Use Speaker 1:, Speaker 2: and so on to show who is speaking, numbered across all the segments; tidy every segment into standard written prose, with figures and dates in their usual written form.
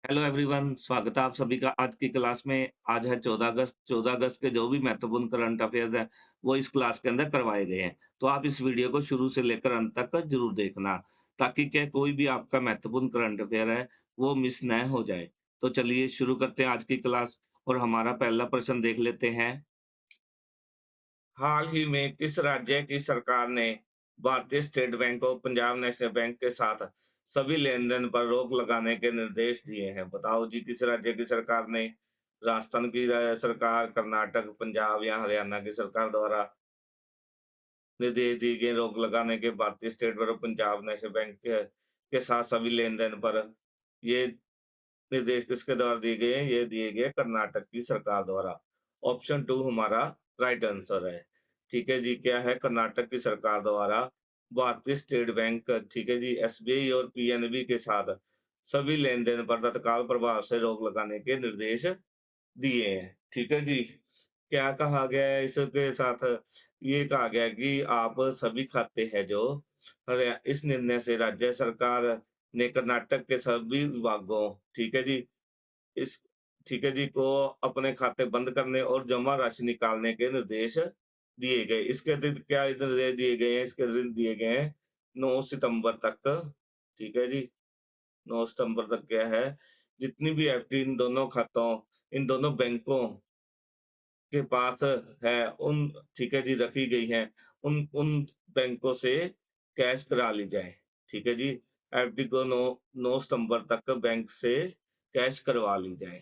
Speaker 1: Hello everyone, स्वागत है आप सभी का आज की क्लास में। आज है 14 अगस्त। 14 अगस्त के जो भी महत्वपूर्ण करंट अफेयर्स हैं, वो इस क्लास के अंदर करवाए गए हैं। तो आप इस वीडियो को शुरू से लेकर अंत तक जरूर देखना, ताकि क्या कोई भी आपका महत्वपूर्ण करंट अफेयर है, वो मिस न हो जाए। तो चलिए शुरू करते हैं आज की क्लास और हमारा पहला प्रश्न देख लेते हैं। हाल ही में किस राज्य की सरकार ने भारतीय स्टेट बैंक और पंजाब नेशनल बैंक के साथ सभी लेन-देन पर रोक लगाने के निर्देश दिए हैं? बताओ जी, किस राज्य की सरकार ने? राजस्थान की सरकार, कर्नाटक, पंजाब या हरियाणा की सरकार द्वारा निर्देश दिए गए रोक लगाने के भारतीय स्टेट बैंक और पंजाब नेशनल बैंक के साथ सभी लेन-देन पर। ये निर्देश किसके द्वारा दिए गए हैं? ये दिए गए कर्नाटक की सरकार द्वारा। ऑप्शन 2 हमारा राइट आंसर है। ठीक है जी, क्या है? कर्नाटक की सरकार द्वारा भारतीय स्टेट बैंक, ठीक है जी, एसबीआई और पीएनबी के साथ सभी लेन-देन पर तत्काल प्रभाव से रोक लगाने के निर्देश दिए हैं। ठीक है जी। क्या कहा गया है इसके साथ? ये कहा गया है कि आप सभी खाते हैं जो इस निर्णय से राज्य सरकार ने कर्नाटक के सभी विभागों, ठीक है जी, इस ठीक है जी, को अपने खाते बंद करने और जमा राशि निकालने के निर्देश दिए गए। इसके अतिरिक्त क्या निर्देश दिए गए हैं? इसके अतिरिक्त दिए गए हैं 9 सितंबर तक, ठीक है जी, 9 सितंबर तक क्या है, जितनी भी एफडी इन दोनों बैंकों के पास है, उन, ठीक है जी, रखी गई हैं, उन उन बैंकों से कैश करा ली जाए। ठीक है जी, एफडी को 9 सितंबर तक बैंक से कैश करवा ली जाए।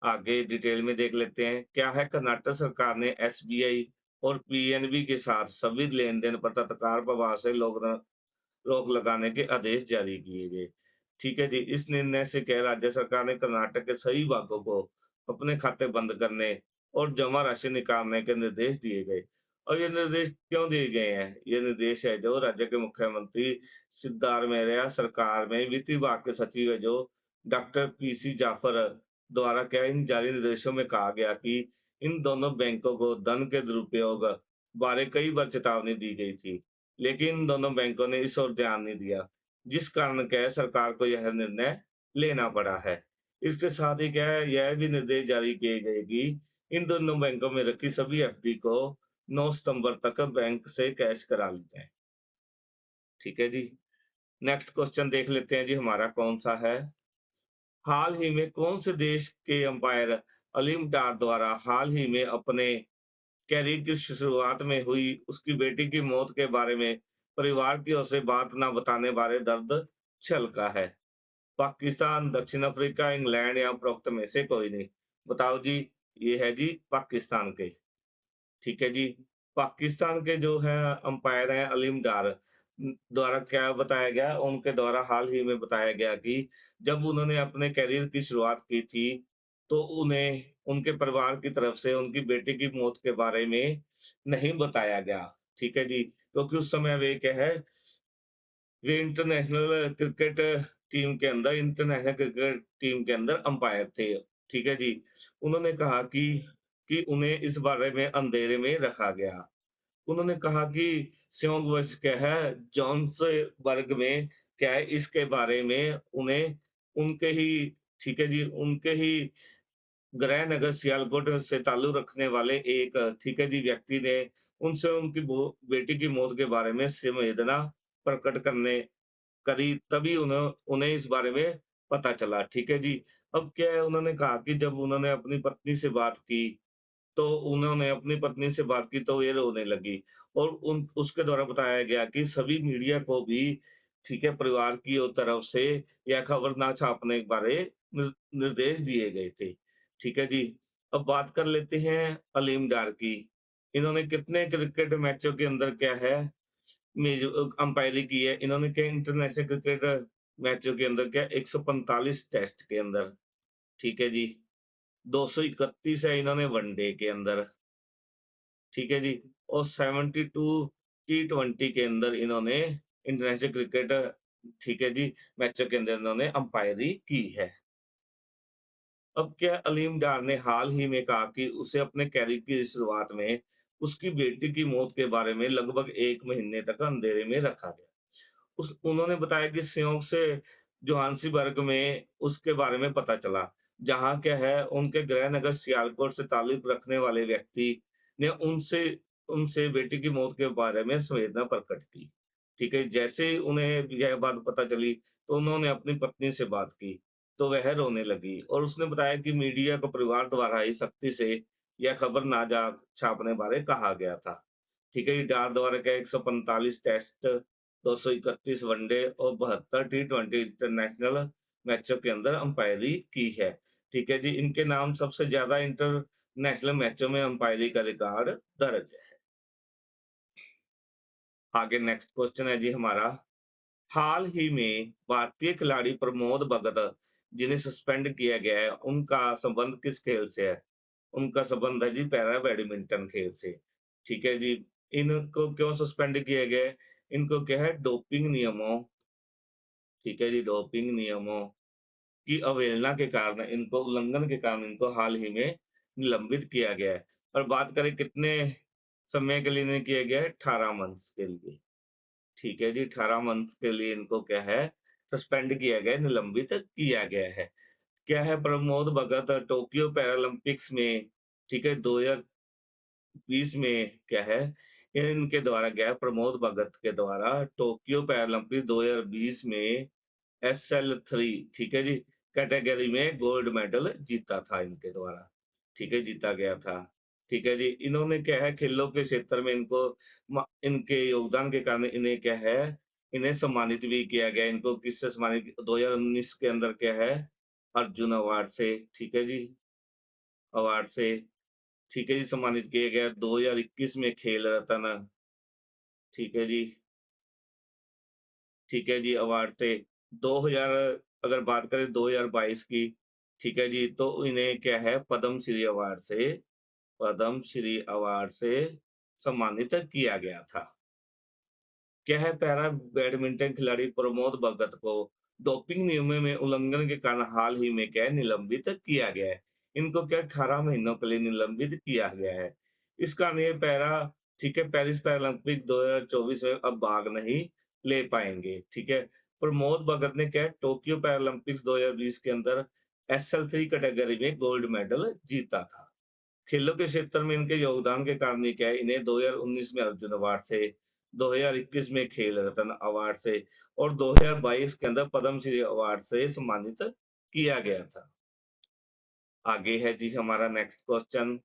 Speaker 1: आगे डिटेल में देख लेते हैं। क्या है? कर्नाटक सरकार ने एसबीआई और पीएनबी के साथ सभी लेन-देन पर तत्काल प्रभाव से रोक लगाने के आदेश जारी किए गए। ठीक है जी, इस निर्णय से क्या राज्य सरकार ने कर्नाटक के सही भागों को अपने खाते बंद करने और जमा राशि निकालने के निर्देश दिए गए। और ये निर्देश क्यों दिए गए हैं? ये निर्देश है जो राज्य के मुख्यमंत्री सिद्धारमैया सरकार में वित्त विभाग के सचिव है जो डॉक्टर पीसी जाफर द्वारा क्या इन जारी निर्देशों में कहा गया कि इन दोनों बैंकों को धन के दुरुपयोग बारे कई बार चेतावनी दी गई थी। लेकिन दोनों बैंकों ने इस ओर ध्यान नहीं दिया, जिस कारण क्या है सरकार को यह निर्णय लेना पड़ा है। इसके साथ ही क्या है, यह भी निर्देश जारी किए गए कि इन दोनों बैंकों में रखी सभी एफडी को 9 सितंबर तक बैंक से कैश करा ली जाए। ठीक है जी। नेक्स्ट क्वेश्चन देख लेते हैं जी, हमारा कौन सा है? हाल ही में कौन से देश के अंपायर अलीम डार द्वारा हाल ही में अपने कैरियर की शुरुआत में हुई उसकी बेटी की मौत के बारे में परिवार की ओर से बात ना बताने बारे दर्द छलका है? पाकिस्तान, दक्षिण अफ्रीका, इंग्लैंड या उपरोक्त में से कोई नहीं? बताओ जी। ये है जी पाकिस्तान के। ठीक है जी। पाकिस्तान के जो हैं अंपायर हैं अलीम डार द्वारा क्या बताया गया, उनके द्वारा हाल ही में बताया गया कि जब उन्होंने अपने करियर की शुरुआत की थी, तो उन्हें उनके परिवार की तरफ से उनकी बेटी की मौत के बारे में नहीं बताया गया। ठीक है जी, क्योंकि उस समय वे क्या है, वे इंटरनेशनल क्रिकेट टीम के अंदर अंपायर थे। ठीक है जी। उन्होंने कहा कि उन्हें इस बारे में अंधेरे में रखा गया। उन्होंने कहा कि संयोगवश क्या है, जोहान्सबर्ग में क्या है, इसके बारे में उन्हें उनके ही, ठीक है जी, उनके ही गृह नगर सियालकोट से ताल्लुक रखने वाले एक, ठीक है जी, व्यक्ति ने उनसे उनकी बेटी की मौत के बारे में संवेदना प्रकट करने करी, तभी उन्हें इस बारे में पता चला। ठीक है जी। अब क्या है, उन्होंने कहा कि जब उन्होंने अपनी पत्नी से बात की, तो उन्होंने अपनी पत्नी से बात की तो ये रोने लगी और उन उसके द्वारा बताया गया कि सभी मीडिया को भी, ठीक है, परिवार की तरफ से यह खबर ना छापने के बारे निर्देश दिए गए थे। ठीक है जी। अब बात कर लेते हैं अलीम डार की। इन्होंने कितने क्रिकेट मैचों के अंदर क्या है, अंपायरिंग की है? इन्होंने क्या इंटरनेशनल क्रिकेट मैचों के अंदर क्या 145 टेस्ट के अंदर, ठीक है जी। 231 है इन्होंने वनडे के अंदर, ठीक है जी। और 72 टी20 के अंदर इन्होंने इंटरनेशनल क्रिकेट, ठीक है जी, मैचों के अंदर इन्होंने अंपायरी की है। अब क्या अलीम डार ने हाल ही में कहा कि उसे अपने कैरियर की शुरुआत में उसकी बेटी की मौत के बारे में लगभग 1 महीने तक अंधेरे में रखा गया। उस उन्होंने बताया कि संयोग से जोहान्सबर्ग में उसके बारे में पता चला, जहाँ क्या है उनके गृह नगर सियालकोट से ताल्लुक रखने वाले व्यक्ति ने उनसे उनसे बेटी की मौत के बारे में संवेदना प्रकट की। ठीक है, जैसे ही उन्हें यह बात पता चली, तो उन्होंने अपनी पत्नी से बात की, तो वह रोने लगी और उसने बताया कि मीडिया को परिवार द्वारा ही सख्ती से यह खबर ना जा छापने बारे कहा गया था। ठीक है, डार द्वारा क्या 145 टेस्ट, 231 वनडे और 72 टी20 इंटरनेशनल मैचों के अंदर अंपायरी की है। ठीक है जी, इनके नाम सबसे ज़्यादा इंटरनेशनल मैचों में अंपायरी का रिकॉर्ड दर्ज है। आगे नेक्स्ट क्वेश्चन है जी हमारा, हाल ही में भारतीय खिलाड़ी प्रमोद भगत जिन्हें सस्पेंड किया गया है, उनका संबंध किस खेल से है? उनका संबंध है जी पैरा बैडमिंटन खेल से। ठीक है जी, इनको क्यों सस्पेंड किया गया है? इनको क्या है डोपिंग नियमों, ठीक है जी, डोपिंग नियमों की अवहेलना के कारण इनको उल्लंघन के कारण इनको हाल ही में निलंबित किया गया है। और बात करें कितने समय के लिए इन्हें किया गया है? 18 मंथ्स के लिए। ठीक है जी, 18 मंथ्स के लिए इनको क्या है सस्पेंड किया गया है, निलंबित किया गया है। क्या है प्रमोद भगत टोक्यो पैरालंपिक्स में, ठीक है, 2020 में क्या है इनके द्वारा क्या है प्रमोद भगत के द्वारा टोक्यो पैरालंपिक 2020 में SL3, ठीक है जी, कैटेगरी में गोल्ड मेडल जीता था इनके द्वारा, ठीक है, जीता गया था। ठीक है जी, इन्होंने क्या है खेलों के क्षेत्र में इनको इनके योगदान के कारण इन्हें क्या है, इन्हें सम्मानित भी किया गया। इनको किससे सम्मानित 2019 के अंदर क्या है, अर्जुन अवार्ड से, ठीक है जी, अवार्ड से, ठीक है जी, सम्मानित किया गया। 2021 में खेल रत्न, ठीक है जी, ठीक है जी, अवार्ड थे। 2000 अगर बात करें 2022 की, ठीक है जी, तो इन्हें क्या है पद्म श्री अवार्ड से सम्मानित किया गया था। क्या है पैरा बैडमिंटन खिलाड़ी प्रमोद भगत को डोपिंग नियमों में उल्लंघन के कारण हाल ही में क्या है निलंबित किया गया है। इनको क्या 18 महीनों के लिए निलंबित किया गया है। इस कारण ये पैरा, ठीक है, पेरिस पैरालंपिक 2024 में अब भाग नहीं ले पाएँगे, ठीक है। प्रमोद भगत ने क्या है टोक्यो पैरालंपिक्स 2020 के अंदर SL3 कैटेगरी में गोल्ड मेडल जीता था। खेलों के क्षेत्र में इनके योगदान के कारण ही क्या है, इन्हें 2019 में अर्जुन अवार्ड से, 2021 में खेल रत्न अवार्ड से और 2022 के अंदर पद्मश्री अवार्ड से सम्मानित किया गया था। आगे है जी हमारा नेक्स्ट क्वेश्चन,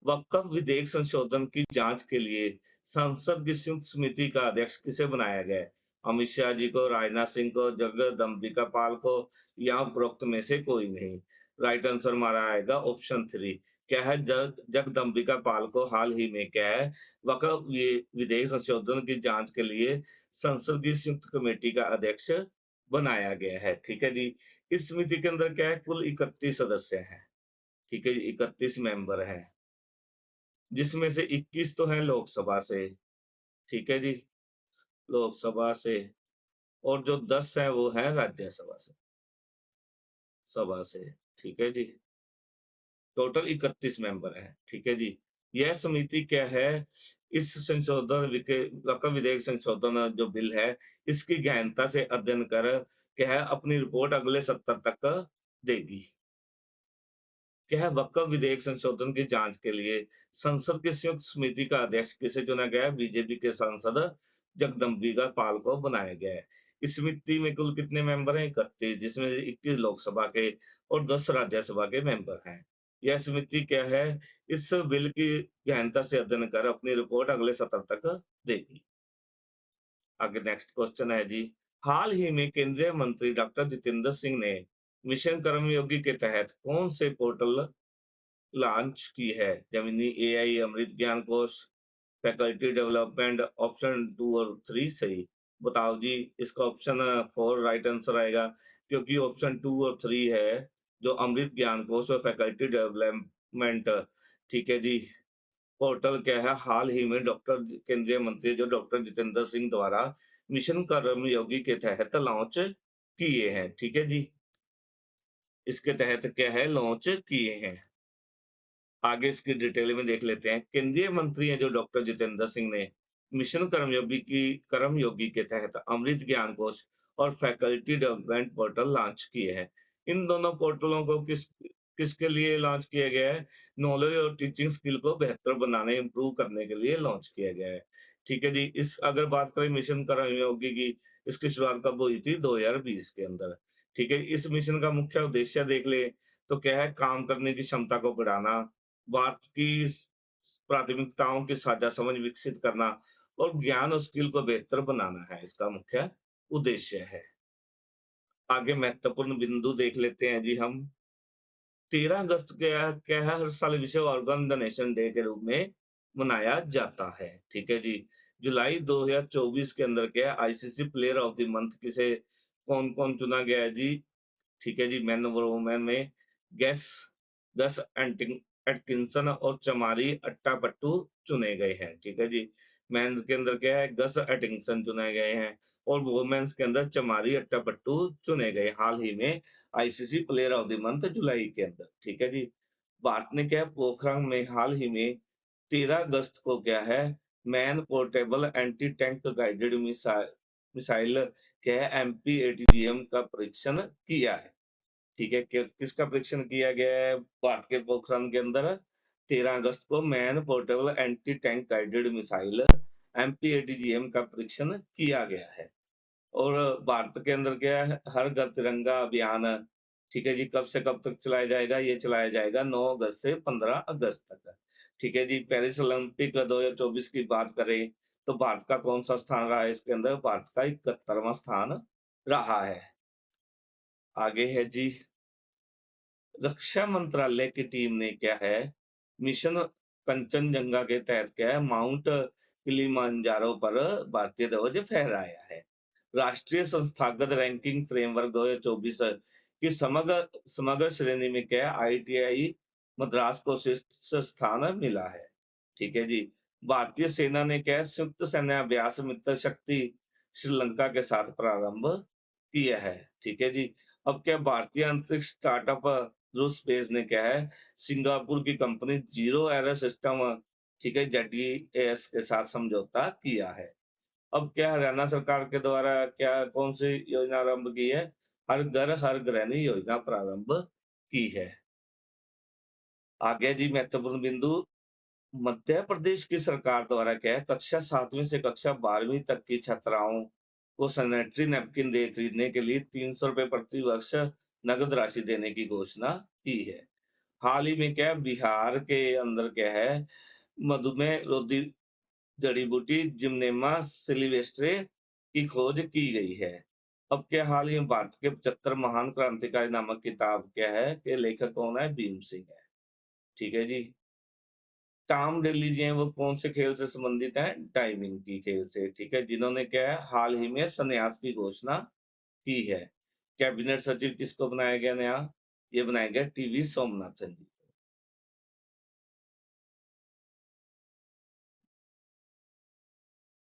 Speaker 1: वक्फ विधेयक संशोधन की जांच के लिए संसद की संयुक्त समिति का अध्यक्ष किसे बनाया गया है? अमित शाह जी को, राजनाथ सिंह को, जगदम्बिका पाल को या उपरोक्त में से कोई नहीं। राइट आंसर हमारा आएगा ऑप्शन 3। क्या है जगदम्बिका पाल को हाल ही में क्या है वक्फ विधेयक संशोधन की जांच के लिए संसद की संयुक्त कमेटी का अध्यक्ष बनाया गया है। ठीक है जी। इस समिति के अंदर क्या है कुल 31 सदस्य हैं। ठीक है जी, 31 मेंबर हैं। जिसमें से 21 तो हैं लोकसभा से, ठीक है जी, लोकसभा से, और जो 10 हैं वो हैं राज्यसभा से, सभा से, ठीक है जी। टोटल 31 मेंबर हैं, ठीक है जी। यह समिति क्या है, इस संशोधन वक्फ विधेयक संशोधन जो बिल है, इसकी गहनता से अध्ययन कर क्या है अपनी रिपोर्ट अगले सत्र तक देगी। क्या है वक्फ विधेयक संशोधन की जांच के लिए संसद की संयुक्त समिति का अध्यक्ष किसे चुना गया है? बीजेपी के सांसद जगदम्बिका पाल को बनाया गया है। इस समिति में कुल कितने मेंबर हैं? 31, जिसमें से 21 लोकसभा के और 10 राज्यसभा के मेंबर हैं। यह समिति क्या है, इस बिल की गहनता से अध्ययन कर अपनी रिपोर्ट अगले सत्र तक देगी। आगे नेक्स्ट क्वेश्चन है जी, हाल ही में केंद्रीय मंत्री डॉक्टर जितेंद्र सिंह ने मिशन कर्मयोगी के तहत कौन से पोर्टल लॉन्च की है? जेमिनी एआई, अमृत ज्ञान कोश, फैकल्टी डेवलपमेंट, ऑप्शन 2 और 3 सही। बताओ जी, इसका ऑप्शन 4 राइट आंसर आएगा, क्योंकि ऑप्शन 2 और 3 है जो अमृत ज्ञान कोश और फैकल्टी डेवलपमेंट, ठीक है जी, पोर्टल क्या है हाल ही में डॉक्टर केंद्रीय मंत्री जो डॉक्टर जितेंद्र सिंह द्वारा मिशन कर्मयोगी के तहत लॉन्च किए हैं। ठीक है जी, इसके तहत क्या है लॉन्च किए हैं। आगे इसकी डिटेल में देख लेते हैं। केंद्रीय मंत्री हैं जो डॉक्टर जितेंद्र सिंह ने मिशन कर्मयोगी के तहत अमृत ज्ञान कोश और फैकल्टी डेवलपमेंट पोर्टल लॉन्च किए हैं। इन दोनों पोर्टलों को किसके लिए लॉन्च किया गया है? नॉलेज और टीचिंग स्किल को बेहतर बनाने, इम्प्रूव करने के लिए लॉन्च किया गया है। ठीक है जी, इस अगर बात करें मिशन कर्मयोगी की, इसकी शुरुआत कब हुई थी? 2020 के अंदर। ठीक है, इस मिशन का मुख्य उद्देश्य देख ले तो क्या है? काम करने की क्षमता को बढ़ाना, भारत की प्राथमिकताओं की साझा समझ विकसित करना और ज्ञान और स्किल को बेहतर बनाना है इसका मुख्य उद्देश्य है। आगे महत्वपूर्ण बिंदु देख लेते हैं जी हम। 13 अगस्त क्या है, हर साल विश्व ऑर्गन डोनेशन डे के रूप में मनाया जाता है। ठीक है जी। जुलाई 2024 के अंदर क्या है, ICC player of the month किसे कौन-कौन चुना गया है जी? ठीक है जी, मेन और वुमेन में गैस गस एंटिंग एटकिंसन और चमारी अट्टापट्टू चुने गए हैं। ठीक है जी। मेंस के अंदर क्या है, गस एटिंगसन चुने गए हैं और वुमेन्स के अंदर चमारी अट्टापट्टू चुने गए हाल ही में ICC player of the month जुलाई के अंदर। ठीक है जी। भारत ने क्या है, पोखरण में हाल ही में 13 अगस्त को क्या है, man portable anti tank guided missile क्या है, एमपीएटीजीएम का परीक्षण किया है। ठीक है, किसका परीक्षण किया गया है भारत के पोखरण के अंदर? 13 अगस्त को man portable anti tank guided missile MPATGM का परीक्षण किया गया है। और भारत के अंदर क्या है, हर घर तिरंगा अभियान, ठीक है जी, कब से कब तक चलाया जाएगा? ये चलाया जाएगा 9 अगस्त से 15 अगस्त तक। ठीक है जी। पेरिस ओलंपिक 2024 की बात करें तो भारत का कौन सा स्थान रहा है इसके अंदर? भारत का 71वां स्थान रहा है। आगे है जी, रक्षा मंत्रालय की टीम ने क्या है, मिशन कंचनजंगा के तहत क्या है, माउंट किलिमांजारो पर भारतीय ध्वज फहराया है। राष्ट्रीय संस्थागत रैंकिंग फ्रेमवर्क 2024 की समग्र समग्र श्रेणी में क्या है, आईटीआई मद्रास को शीर्ष स्थान मिला है। ठीक है जी। भारतीय सेना ने क्या है, संयुक्त सैन्य अभ्यास मित्र शक्ति श्रीलंका के साथ प्रारंभ किया है। ठीक है जी। अब क्या भारतीय अंतरिक्ष स्टार्टअप ध्रुव स्पेस ने क्या है, सिंगापुर की कंपनी जीरो एरर सिस्टम, ठीक है, जेडईएएस के साथ समझौता किया है। अब क्या हरियाणा सरकार के द्वारा क्या कौन सी योजना आरंभ की है? हर घर हर गृहिणी योजना प्रारंभ की है। आगे जी महत्वपूर्ण बिंदु, मध्य प्रदेश की सरकार द्वारा क्या है, कक्षा 7वीं से कक्षा 12वीं तक की छात्राओं को सैनिटरी नैपकिन दे खरीदने के लिए 300 रुपए प्रति वर्ष नगद राशि देने की घोषणा की है। हाल ही में क्या है, बिहार के अंदर क्या है, मधुमेह रोधी जड़ी बूटी जिम्नेमा सिलिवेस्ट्रे की खोज की गई है। अब क्या हाल ही में भारत के 75 महान क्रांतिकारी नामक किताब क्या है के लेखक कौन है? भीम सिंह है। ठीक है जी। टॉम डिलीज़िए वो कौन से खेल से संबंधित हैं? डाइविंग की खेल से, ठीक है? जिन्होंने क्या है, हाल ही में संन्यास की घोषणा की है। कैबिनेट सचिव किसको बनाया गया नया? ये बनाया गया टीवी सोमनाथन जी।